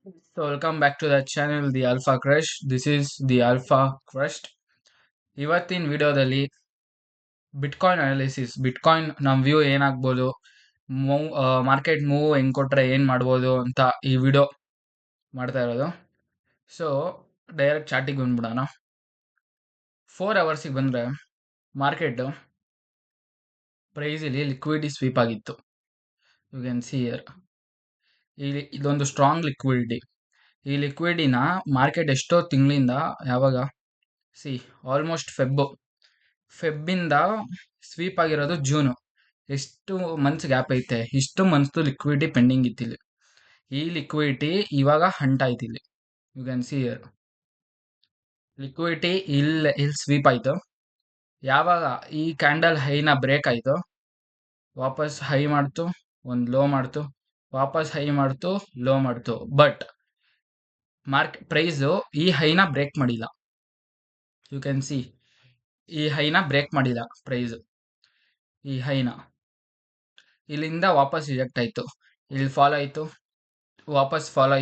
So welcome back to the channel The Alpha Crush. This is The Alpha Crust. ಇವತ್ತಿನ ವಿಡಿಯೋದಲ್ಲಿ bitcoin analysis, bitcoin ನಮ್ಮ view ಏನಾಗ್ಬೋದು, market move ಹೆಂಗ್ ಕೊಟ್ರೆ ಏನು ಮಾಡ್ಬೋದು ಅಂತ ಈ ವಿಡಿಯೋ ಮಾಡ್ತಾ ಇರೋದು. So direct ಚಾಟಿಗೆ ಬಂದ್ಬಿಡೋಣ. 4 ಅವರ್ಸಿಗೆ ಬಂದರೆ ಮಾರ್ಕೆಟ್ ಪ್ರೈಸ್ ಇಲ್ಲಿ ಲಿಕ್ವಿಡಿಟಿ ಸ್ವೀಪ್ ಆಗಿತ್ತು. You can see here. ಇದೊಂದು ಸ್ಟ್ರಾಂಗ್ ಲಿಕ್ವಿಡಿಟಿ. ಈ ಲಿಕ್ವಿಡಿಟಿನ ಮಾರ್ಕೆಟ್ ಎಷ್ಟೋ ತಿಂಗಳಿಂದ ಯಾವಾಗ ಆಲ್ಮೋಸ್ಟ್ ಫೆಬ್ಬಿಂದ ಸ್ವೀಪ್ ಆಗಿರೋದು ಜೂನು. ಎಷ್ಟು ಮಂತ್ಸ್ ಗ್ಯಾಪ್ ಐತೆ, ಇಷ್ಟು ಮಂತ್ಸ್ ಲಿಕ್ವಿಡಿಟಿ ಪೆಂಡಿಂಗ್ ಇತ್ತಿಲ್ಲಿ. ಈ ಲಿಕ್ವಿಡಿಟಿ ಇವಾಗ ಹಂಟ್ ಆಯ್ತು ಇಲ್ಲಿ. You can see here. Liquidity ಇಲ್ಲಿ ಸ್ವೀಪ್ ಆಯ್ತು. ಯಾವಾಗ ಈ ಕ್ಯಾಂಡಲ್ ಹೈನ ಬ್ರೇಕ್ ಆಯ್ತು, ವಾಪಸ್ ಹೈ ಮಾಡ್ತು, ಒಂದು ಲೋ ಮಾಡ್ತು, ವಾಪಸ್ ಹೈ ಮಾಡ್ತು, ಲೋ ಮಾಡ್ತು. ಬಟ್ ಪ್ರೈಸು ಈ ಹೈನ ಬ್ರೇಕ್ ಮಾಡಿಲ್ಲ. ಯು ಕ್ಯಾನ್ ಸಿ, ಈ ಹೈನ ಬ್ರೇಕ್ ಮಾಡಿಲ್ಲ ಪ್ರೈಸ್. ಈ ಹೈನ ಇಲ್ಲಿಂದ ವಾಪಸ್ ರಿಜೆಕ್ಟ್ ಆಯ್ತು, ಇಲ್ಲಿ ಫಾಲೋ ಆಯ್ತು, ವಾಪಸ್ ಫಾಲೋ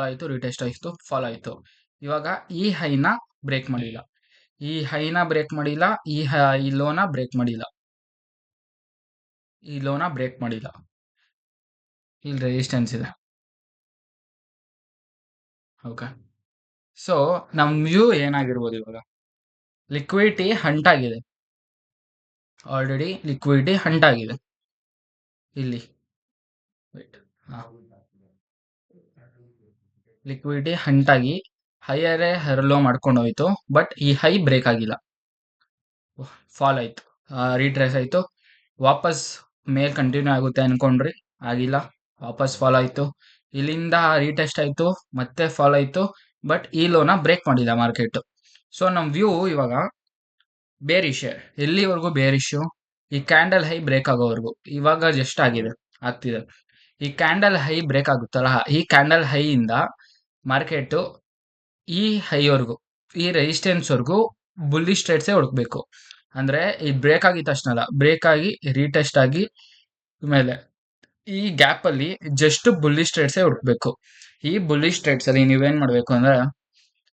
ಆಯ್ತು, ರಿಟೆಸ್ಟ್ ಆಯ್ತು, ಫಾಲೋ ಆಯ್ತು. ಇವಾಗ ಈ ಹೈನ ಬ್ರೇಕ್ ಮಾಡಿಲ್ಲ, ಈ ಹೈನ ಬ್ರೇಕ್ ಮಾಡಿಲ್ಲ, ಈ ಲೋನ ಬ್ರೇಕ್ ಮಾಡಿಲ್ಲ, ಈ ಲೋನ ಬ್ರೇಕ್ ಮಾಡಿಲ್ಲ. ಇಲ್ಲಿ ರೆಸಿಸ್ಟೆನ್ಸ್ ಇದೆ. ಓಕೆ, ಸೊ ನಮ್ಮ ವ್ಯೂ ಏನಾಗಿರ್ಬೋದು ಇವಾಗ? ಲಿಕ್ವಿಡಿಟಿ ಹಂಟ್ ಆಗಿದೆ, ಆಲ್ರೆಡಿ ಲಿಕ್ವಿಡಿಟಿ ಹಂಟ್ ಆಗಿದೆ ಇಲ್ಲಿ. ಲಿಕ್ವಿಡಿಟಿ ಹಂಟಾಗಿ ಹೈಯರೇ ಹರ್ಲೋ ಮಾಡ್ಕೊಂಡು ಹೋಯ್ತು. ಬಟ್ ಈ ಹೈ ಬ್ರೇಕ್ ಆಗಿಲ್ಲ, ಫಾಲ್ ಆಯ್ತು, ರೀಟ್ರೇಸ್ ಆಯ್ತು. ವಾಪಸ್ ಮೇಲ್ ಕಂಟಿನ್ಯೂ ಆಗುತ್ತೆ ಅನ್ಕೊಂಡ್ರಿ, ಆಗಿಲ್ಲ, ವಾಪಸ್ ಫಾಲ್ ಆಯ್ತು. ಇಲ್ಲಿಂದ ರೀಟೆಸ್ಟ್ ಆಯ್ತು, ಮತ್ತೆ ಫಾಲ್ ಆಯ್ತು. ಬಟ್ ಈ ಲೋನ ಬ್ರೇಕ್ ಮಾಡಿಲ್ಲ ಮಾರ್ಕೆಟ್. ಸೊ ನಮ್ಮ ವ್ಯೂ ಇವಾಗ ಬೇರಿಶ್. ಎಲ್ಲಿವರೆಗೂ ಬೇರಿಶು? ಈ ಕ್ಯಾಂಡಲ್ ಹೈ ಬ್ರೇಕ್ ಆಗೋವರೆಗೂ. ಇವಾಗ ಜಸ್ಟ್ ಆಗ್ತಿದೆ. ಈ ಕ್ಯಾಂಡಲ್ ಹೈ ಬ್ರೇಕ್ ಆಗುತ್ತಲ್ಲ, ಈ ಕ್ಯಾಂಡಲ್ ಹೈಯಿಂದ ಮಾರ್ಕೆಟು ಈ ಹೈವರೆಗೂ, ಈ ರೆಸಿಸ್ಟೆನ್ಸ್ವರೆಗೂ ಬುಲ್ಲಿಶ್ ಟ್ರೇಡ್ಸೇ ಹುಡುಕ್ಬೇಕು. ಅಂದರೆ ಈ ಬ್ರೇಕ್ ಆಗಿದ ತಕ್ಷಣ ಬ್ರೇಕ್ ಆಗಿ ರೀಟೆಸ್ಟ್ ಆಗಿ ಮೇಲೆ ಈ ಗ್ಯಾಪಲ್ಲಿ ಜಸ್ಟ್ ಬುಲ್ಲಿಶ್ ಟ್ರೇಡ್ಸೇ ಹುಡುಕ್ಬೇಕು. ಈ ಬುಲ್ಲಿಶ್ ಟ್ರೇಡ್ಸಲ್ಲಿ ನೀವೇನು ಮಾಡಬೇಕು ಅಂದರೆ,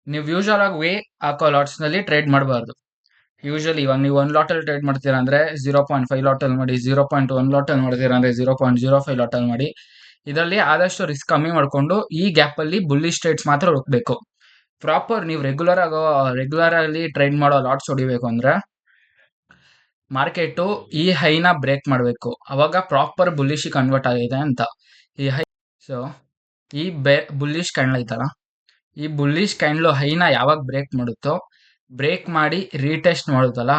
ನೀವು ಯೂಶುವಲ್ ಆಗಿ ವೇ ಹಾಕೋ ಲಾಟ್ಸ್ನಲ್ಲಿ ಟ್ರೇಡ್ ಮಾಡಬಾರ್ದು. ಯೂಶಲಿ ಇವಾಗ ನೀವು 1 ಲಾಟಲ್ಲಿ ಟ್ರೇಡ್ ಮಾಡ್ತೀರಾ ಅಂದರೆ 0.5 ಲಾಟಲ್ಲಿ ಮಾಡಿ, 0.1 ಲಾಟಲ್ಲಿ ಮಾಡ್ತೀರಾ ಅಂದರೆ 0.05 ಲಾಟಲ್ಲಿ ಮಾಡಿ. ಇದರಲ್ಲಿ ಆದಷ್ಟು ರಿಸ್ಕ್ ಕಮ್ಮಿ ಮಾಡಿಕೊಂಡು ಈ ಗ್ಯಾಪಲ್ಲಿ ಬುಲ್ಲಿಶ್ ಟ್ರೇಡ್ಸ್ ಮಾತ್ರ ಹುಡುಕ್ಬೇಕು. ಪ್ರಾಪರ್ ನೀವು ರೆಗ್ಯುಲರ್ ಆಗಿ ಟ್ರೇಡ್ ಮಾಡೋ ಲಾಟ್ಸ್ ಹೊಡಿಬೇಕು ಅಂದರೆ ಮಾರ್ಕೆಟು ಈ ಹೈನ ಬ್ರೇಕ್ ಮಾಡಬೇಕು. ಅವಾಗ ಪ್ರಾಪರ್ ಬುಲ್ಲಿಶ್ ಕನ್ವರ್ಟ್ ಆಗಿದೆ ಅಂತ. ಈ ಹೈ, ಸೊ ಈ ಬುಲ್ಲಿಶ್ ಕ್ಯಾಂಡಲ್ ಐತಲ್ಲ, ಈ ಬುಲ್ಲಿಶ್ ಕ್ಯಾಂಡಲ್ ಹೈನ ಯಾವಾಗ ಬ್ರೇಕ್ ಮಾಡುತ್ತೋ, ಬ್ರೇಕ್ ಮಾಡಿ ರೀಟೆಸ್ಟ್ ಮಾಡುತ್ತಲ್ಲ,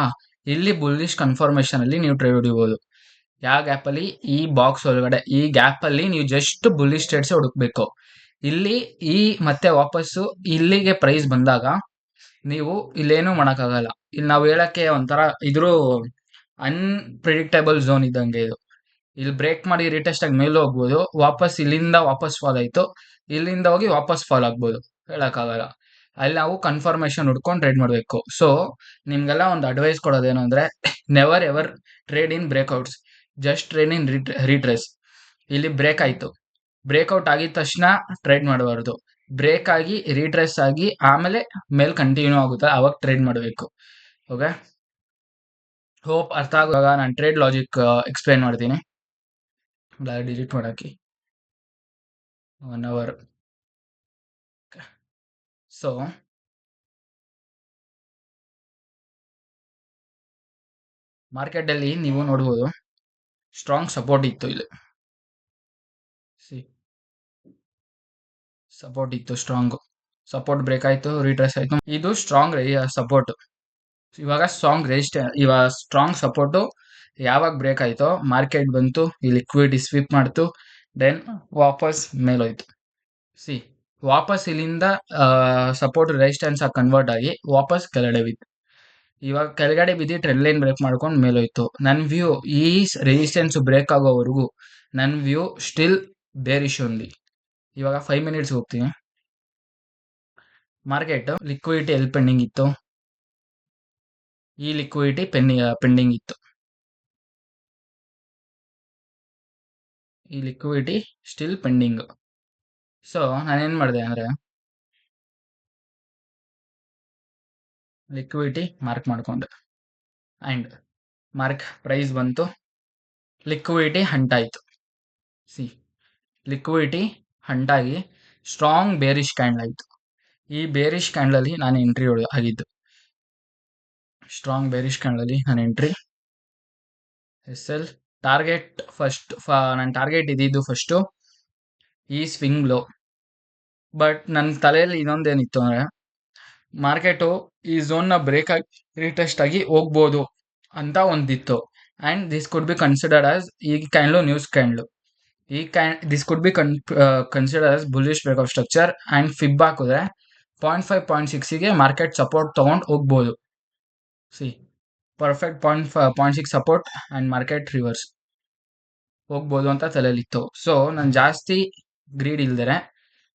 ಇಲ್ಲಿ ಬುಲ್ಲಿಶ್ ಕನ್ಫರ್ಮೇಷನ್ ಅಲ್ಲಿ ನೀವು ಟ್ರೇಡ್ ಹೊಡಿಬೋದು. ಯಾವ ಗ್ಯಾಪಲ್ಲಿ? ಈ ಬಾಕ್ಸ್ ಒಳಗಡೆ, ಈ ಗ್ಯಾಪಲ್ಲಿ ನೀವು ಜಸ್ಟ್ ಬುಲ್ಲಿಶ್ ಟ್ರೇಡ್ಸ್ ಹುಡುಕ್ಬೇಕು. ಇಲ್ಲಿ ಮತ್ತೆ ವಾಪಸ್ಸು ಇಲ್ಲಿಗೆ ಪ್ರೈಸ್ ಬಂದಾಗ ನೀವು ಇಲ್ಲೇನೂ ಮಾಡೋಕ್ಕಾಗಲ್ಲ. ಇಲ್ಲಿ ನಾವು ಹೇಳಕ್ಕೆ ಒಂಥರ ಇದ್ರೂ ಅನ್ಪ್ರಿಡಿಕ್ಟಬಲ್ ಝೋನ್ ಇದ್ದಂಗೆ ಇದು. ಇಲ್ಲಿ ಬ್ರೇಕ್ ಮಾಡಿ ರೀಟೆಸ್ಟ್ ಆಗಿ ಮೇಲೆ ಹೋಗ್ಬೋದು, ವಾಪಸ್ ಇಲ್ಲಿಂದ ವಾಪಸ್ ಫಾಲ್ ಆಯ್ತು, ಇಲ್ಲಿಂದ ಹೋಗಿ ವಾಪಸ್ ಫಾಲ್ ಆಗ್ಬೋದು, ಹೇಳಕ್ಕಾಗಲ್ಲ. ಅಲ್ಲಿ ನಾವು ಕನ್ಫರ್ಮೇಷನ್ ಹುಡ್ಕೊಂಡು ಟ್ರೇಡ್ ಮಾಡಬೇಕು. ಸೊ ನಿಮ್ಗೆಲ್ಲ ಒಂದು ಅಡ್ವೈಸ್ ಕೊಡೋದೇನು ಅಂದರೆ, never ever trade in breakouts, just trade in retrace. ಇಲ್ಲಿ ಬ್ರೇಕ್ ಆಯಿತು, ಬ್ರೇಕ್ಔಟ್ ಆಗಿದ ತಕ್ಷಣ ಟ್ರೇಡ್ ಮಾಡಬಾರ್ದು. ಬ್ರೇಕ್ ಆಗಿ ರೀಟ್ರೇಸ್ ಆಗಿ ಆಮೇಲೆ ಮೇಲೆ ಕಂಟಿನ್ಯೂ ಆಗುತ್ತೆ, ಅವಾಗ ಟ್ರೇಡ್ ಮಾಡಬೇಕು. ಓಕೆ, ಹೋಪ್ ಅರ್ಥ ಆಗುವಾಗ ನಾನು ಟ್ರೇಡ್ ಲಾಜಿಕ್ ಎಕ್ಸ್ಪ್ಲೈನ್ ಮಾಡ್ತೀನಿ. ಡಿಲೀಟ್ ಮಾಡೋಕ್ಕೆ 1 ಅವರ್. ಸೊ ಮಾರ್ಕೆಟಲ್ಲಿ ನೀವು ನೋಡ್ಬೋದು ಸ್ಟ್ರಾಂಗ್ ಸಪೋರ್ಟ್ ಇತ್ತು ಇಲ್ಲಿ. ಸಪೋರ್ಟ್ ಇತ್ತು, ಸ್ಟ್ರಾಂಗ್ ಸಪೋರ್ಟ್ ಬ್ರೇಕ್ ಆಯಿತು, ರೀಟ್ರೇಸ್ ಆಯಿತು. ಇದು ಸ್ಟ್ರಾಂಗ್ ಸಪೋರ್ಟ್. ಇವಾಗ ಸ್ಟ್ರಾಂಗ್ ಸಪೋರ್ಟು ಯಾವಾಗ ಬ್ರೇಕ್ ಆಯಿತೋ ಮಾರ್ಕೆಟ್ ಬಂತು, ಈ ಲಿಕ್ವಿಡಿಟಿ ಸ್ವೀಪ್ ಮಾಡ್ತು, ದೆನ್ ವಾಪಸ್ ಮೇಲೋಯ್ತು. ವಾಪಸ್ ಇಲ್ಲಿಂದ ಸಪೋರ್ಟ್ ರೆಸಿಸ್ಟೆನ್ಸ್ ಆಗಿ ಕನ್ವರ್ಟ್ ಆಗಿ ವಾಪಸ್ ಕೆಳಗಡೆ ಬಿತ್ತು. ಇವಾಗ ಕೆಳಗಡೆ ಬಿದ್ದು ಟ್ರೆಂಡ್ ಲೈನ್ ಬ್ರೇಕ್ ಮಾಡ್ಕೊಂಡು ಮೇಲೋಯ್ತು. ನನ್ನ ವ್ಯೂ ಈ ರೆಸಿಸ್ಟೆನ್ಸ್ ಬ್ರೇಕ್ ಆಗೋವರೆಗೂ ನನ್ನ ವ್ಯೂ ಸ್ಟಿಲ್ ಬೇರಿಶ್ ಓನ್ಲಿ. ಇವಾಗ 5 ಮಿನಿಟ್ಸ್ ಹೋಗ್ತೀನಿ. ಮಾರ್ಕೆಟ್ ಲಿಕ್ವಿಡಿಟಿ ಎಲ್ಲಿ ಪೆಂಡಿಂಗ್ ಇತ್ತು? ಈ ಲಿಕ್ವಿಡಿಟಿ ಪೆಂಡಿಂಗ್ ಇತ್ತು. ಈ ಲಿಕ್ವಿಡಿಟಿ ಸ್ಟಿಲ್ ಪೆಂಡಿಂಗ್. ಸೊ ನಾನೇನು ಮಾಡಿದೆ ಅಂದರೆ ಲಿಕ್ವಿಡಿಟಿ ಮಾರ್ಕ್ ಮಾಡಿಕೊಂಡೆ ಆ್ಯಂಡ್ ಮಾರ್ಕ್ ಪ್ರೈಸ್ ಬಂತು, ಲಿಕ್ವಿಡಿಟಿ ಹಂಟಾಯಿತು. ಸಿ ಲಿಕ್ವಿಡಿಟಿ ಹಂಟಾಗಿ ಸ್ಟ್ರಾಂಗ್ ಬೇರಿಶ್ ಕ್ಯಾಂಡಲ್ ಆಯಿತು. ಈ ಬೇರಿಶ್ ಕ್ಯಾಂಡಲಲ್ಲಿ ನಾನು ಎಂಟ್ರಿ ಆಗಿದ್ದು. ಸ್ಟ್ರಾಂಗ್ ಬೇರಿಶ್ ಕ್ಯಾಂಡಲಲ್ಲಿ ನಾನು ಎಂಟ್ರಿ SL ಟಾರ್ಗೆಟ್ ನನ್ನ ಟಾರ್ಗೆಟ್ ಇದ್ದಿದ್ದು ಫಸ್ಟು ಈ ಸ್ವಿಂಗ್ ಲೋ. ಬಟ್ ನನ್ನ ತಲೆಯಲ್ಲಿ ಇನ್ನೊಂದೇನಿತ್ತು ಅಂದರೆ ಮಾರ್ಕೆಟು ಈ ಝೋನ್ನ ಬ್ರೇಕ್ ಆಗಿ ರೀಟೆಸ್ಟ್ ಆಗಿ ಹೋಗ್ಬೋದು ಅಂತ ಒಂದಿತ್ತು. And this could be considered as ಈ candle news candle. This could be consider as bullish break of structure. And fib ಹಾಕಿದ್ರೆ 0.5 0.6ಗೆ ಮಾರ್ಕೆಟ್ ಸಪೋರ್ಟ್ ತೊಗೊಂಡು ಹೋಗ್ಬೋದು. See perfect 0.6 support and market reverse ಹೋಗ್ಬೋದು ಅಂತ ತಲೆಯಲ್ಲಿತ್ತು. ಸೊ ನಾನು ಜಾಸ್ತಿ ಗ್ರೀಡ್ ಇಲ್ದರೆ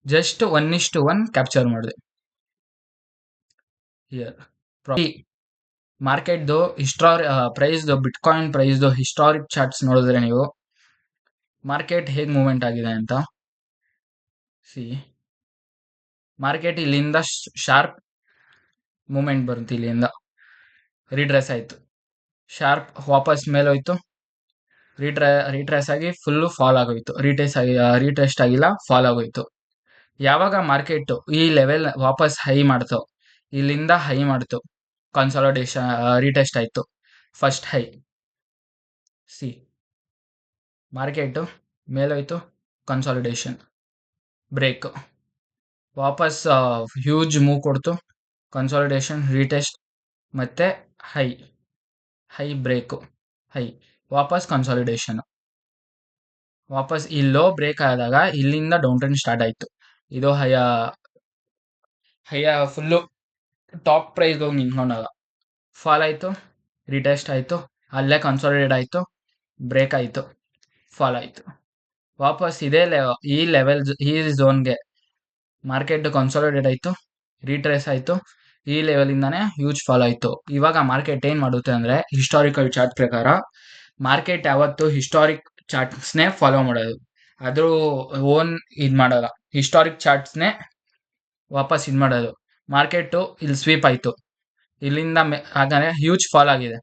ಜಸ್ಟ್ 1:1 ಕ್ಯಾಪ್ಚರ್ ಮಾಡಿದೆ. ಹಿಯರ್ ಮಾರ್ಕೆಟ್ದು ಪ್ರೈಸ್ದು ಬಿಟ್ಕಾಯಿನ್ ಪ್ರೈಸ್ದು ಹಿಸ್ಟಾರಿಕ್ ಚಾರ್ಟ್ಸ್ ನೋಡಿದ್ರೆ ನೀವು ಮಾರ್ಕೆಟ್ ಹೇಗೆ ಮೂವ್ಮೆಂಟ್ ಆಗಿದೆ ಅಂತ. ಸಿ ಮಾರ್ಕೆಟ್ ಇಲ್ಲಿಂದ ಶಾರ್ಪ್ ಮೂವ್ಮೆಂಟ್ ಬರುತ್ತೆ, ಇಲ್ಲಿಂದ ರೀಟ್ರೇಸ್ ಆಯಿತು, ಶಾರ್ಪ್ ವಾಪಸ್ ಮೇಲೆ ಹೋಯ್ತು, ರೀಟ್ರೇಸ್ ಆಗಿ ಫುಲ್ಲು ಫಾಲ್ ಆಗೋಯ್ತು, ರೀಟೆಸ್ಟ್ ಆಗಿಲ್ಲ, ಫಾಲ್ ಆಗೋಯ್ತು. ಯಾವಾಗ ಮಾರ್ಕೆಟು ಈ ಲೆವೆಲ್ ವಾಪಸ್ ಹೈ ಮಾಡ್ತು, ಇಲ್ಲಿಂದ ಹೈ ಮಾಡ್ತು, ಕನ್ಸಾಲಿಡೇಷನ್ ರೀಟೆಸ್ಟ್ ಆಯಿತು, ಫಸ್ಟ್ ಹೈ. ಸಿ ಮಾರ್ಕೆಟು ಮೇಲೋಯ್ತು, ಕನ್ಸಾಲಿಡೇಷನ್, ಬ್ರೇಕ್, ವಾಪಸ್ ಹ್ಯೂಜ್ ಮೂವ್ ಕೊಡ್ತು, ಕನ್ಸಾಲಿಡೇಷನ್, ರೀಟೆಸ್ಟ್, ಮತ್ತು ಹೈ ಬ್ರೇಕು, ಹೈ, ವಾಪಸ್ ಕನ್ಸಾಲಿಡೇಷನು, ವಾಪಸ್ ಈ ಲೋ ಬ್ರೇಕ್ ಆದಾಗ ಇಲ್ಲಿಂದ ಡೌನ್ ಟ್ರೆಂಡ್ ಸ್ಟಾರ್ಟ್ ಆಯಿತು. ಇದು ಹೈಯ ಫುಲ್ಲು ಟಾಪ್ ಪ್ರೈಸ್ ಹೋಗಿ ನಿಂತ್ಕೊಂಡಾಗ ಫಾಲ್ ಆಯಿತು, ರಿಟೆಸ್ಟ್ ಆಯಿತು, ಅಲ್ಲೇ ಕನ್ಸಾಲಿಡೇಟ್ ಆಯಿತು, ಬ್ರೇಕ್ ಆಯಿತು, ಫಾಲ್ ಆಯಿತು, ವಾಪಸ್ ಈ ಝೋನ್ಗೆ ಮಾರ್ಕೆಟ್ ಕನ್ಸಾಲಿಡೇಟ್ ಆಯಿತು, ರೀಟ್ರೇಸ್ ಆಯಿತು, ಈ ಲೆವೆಲಿಂದಾನೇ ಹ್ಯೂಜ್ ಫಾಲ್ ಆಯಿತು. ಇವಾಗ ಮಾರ್ಕೆಟ್ ಏನು ಮಾಡುತ್ತೆ ಅಂದರೆ ಹಿಸ್ಟಾರಿಕಲ್ ಚಾರ್ಟ್ ಪ್ರಕಾರ ಮಾರ್ಕೆಟ್ ಯಾವತ್ತು ಹಿಸ್ಟಾರಿಕ್ ಚಾರ್ಟ್ಸ್ನೇ ಫಾಲೋ ಮಾಡೋದು, ಅದ್ರ ಓನ್ ಇದು ಮಾಡೋಲ್ಲ, ಹಿಸ್ಟಾರಿಕ್ ಚಾರ್ಟ್ಸ್ನೇ ವಾಪಸ್ ಇದು ಮಾಡೋದು. ಮಾರ್ಕೆಟು ಇಲ್ಲಿ ಸ್ವೀಪ್ ಆಯಿತು, ಇಲ್ಲಿಂದ ಹಾಗಾದರೆ ಹ್ಯೂಜ್ ಫಾಲ್ ಆಗಿದೆ,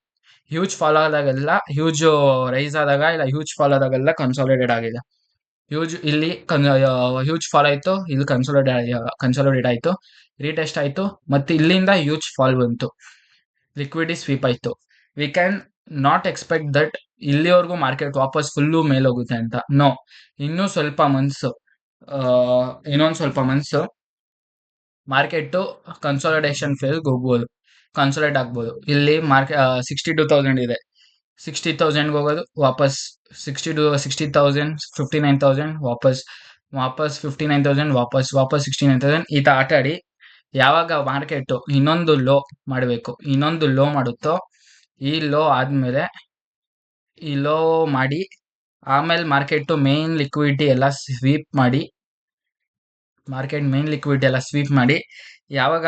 ಹ್ಯೂಜ್ ಫಾಲ್ ಆದಾಗೆಲ್ಲ ಹ್ಯೂಜ್ ರೈಸ್ ಆದಾಗ ಇಲ್ಲ ಹ್ಯೂಜ್ ಫಾಲ್ ಆದಾಗೆಲ್ಲ ಕನ್ಸಾಲಿಡೇಟ್ ಆಗಿದೆ. ಹ್ಯೂಜ್ ಫಾಲ್ ಆಯಿತು, ಇಲ್ಲಿ ಕನ್ಸಾಲಿಡೇಟ್ ಆಯಿತು, ರೀಟೆಸ್ಟ್ ಆಯಿತು, ಮತ್ತು ಇಲ್ಲಿಂದ ಹ್ಯೂಜ್ ಫಾಲ್ ಬಂತು, ಲಿಕ್ವಿಡಿಟಿ ಸ್ವೀಪ್ ಆಯಿತು. We can not expect that ಇಲ್ಲಿವರೆಗೂ ಮಾರ್ಕೆಟ್ ವಾಪಸ್ ಫುಲ್ಲು ಮೇಲೋಗುತ್ತೆ ಅಂತ. ನೋ, ಇನ್ನೊಂದು ಸ್ವಲ್ಪ ಮಂತ್ಸು ಮಾರ್ಕೆಟು ಕನ್ಸಾಲಿಡೇಷನ್ ಫೇಸ್ಗೆ ಹೋಗ್ಬೋದು, ಕನ್ಸಾಲಿಡೇಟ್ ಆಗ್ಬೋದು. ಇಲ್ಲಿ 62,000 ಇದೆ, 60,000ಗೆ ಹೋಗೋದು, ವಾಪಸ್ 60,000, 59,000, ವಾಪಸ್ 59,000, ವಾಪಸ್ 69,000, ಈ ಥರ ಆಟ ಆಡಿ ಯಾವಾಗ ಮಾರ್ಕೆಟು ಇನ್ನೊಂದು ಲೋ ಮಾಡಬೇಕು, ಇನ್ನೊಂದು ಲೋ ಮಾಡುತ್ತೋ, ಈ ಲೋ ಆದಮೇಲೆ ಈ ಲೋ ಮಾಡಿ ಆಮೇಲೆ ಮಾರ್ಕೆಟು ಮೇನ್ ಲಿಕ್ವಿಡಿಟಿ ಎಲ್ಲ ಸ್ವೀಪ್ ಮಾಡಿ ಯಾವಾಗ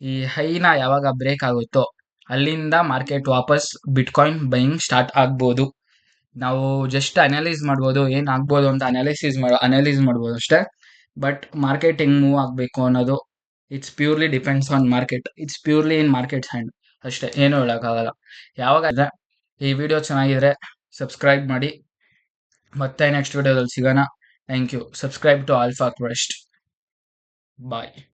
ಈ ಹೈನ ಯಾವಾಗ ಬ್ರೇಕ್ ಆಗುತ್ತೋ ಅಲ್ಲಿಂದ ಮಾರ್ಕೆಟ್ ವಾಪಸ್ ಬಿಟ್ಕಾಯಿನ್ ಬೈಯಿಂಗ್ ಸ್ಟಾರ್ಟ್ ಆಗ್ಬೋದು. ನಾವು ಜಸ್ಟ್ ಅನಲೈಸ್ ಮಾಡ್ಬೋದು, ಏನು ಆಗ್ಬೋದು ಅಂತ ಅನಲೈಸ್ ಮಾಡ್ಬೋದು ಅಷ್ಟೇ. ಬಟ್ ಮಾರ್ಕೆಟ್ ಹೆಂಗೆ ಮೂವ್ ಆಗಬೇಕು ಅನ್ನೋದು it's purely depends on market, it's purely in markets hand ಅಷ್ಟೇ, ಏನೂ ಹೇಳೋಕ್ಕಾಗಲ್ಲ. ಯಾವಾಗ ಈ ವಿಡಿಯೋ ಚೆನ್ನಾಗಿದ್ರೆ ಸಬ್ಸ್ಕ್ರೈಬ್ ಮಾಡಿ, ಮತ್ತೆ ನೆಕ್ಸ್ಟ್ ವಿಡಿಯೋದಲ್ಲಿ ಸಿಗೋಣ. Thank you. Subscribe to Alpha Quest. Bye.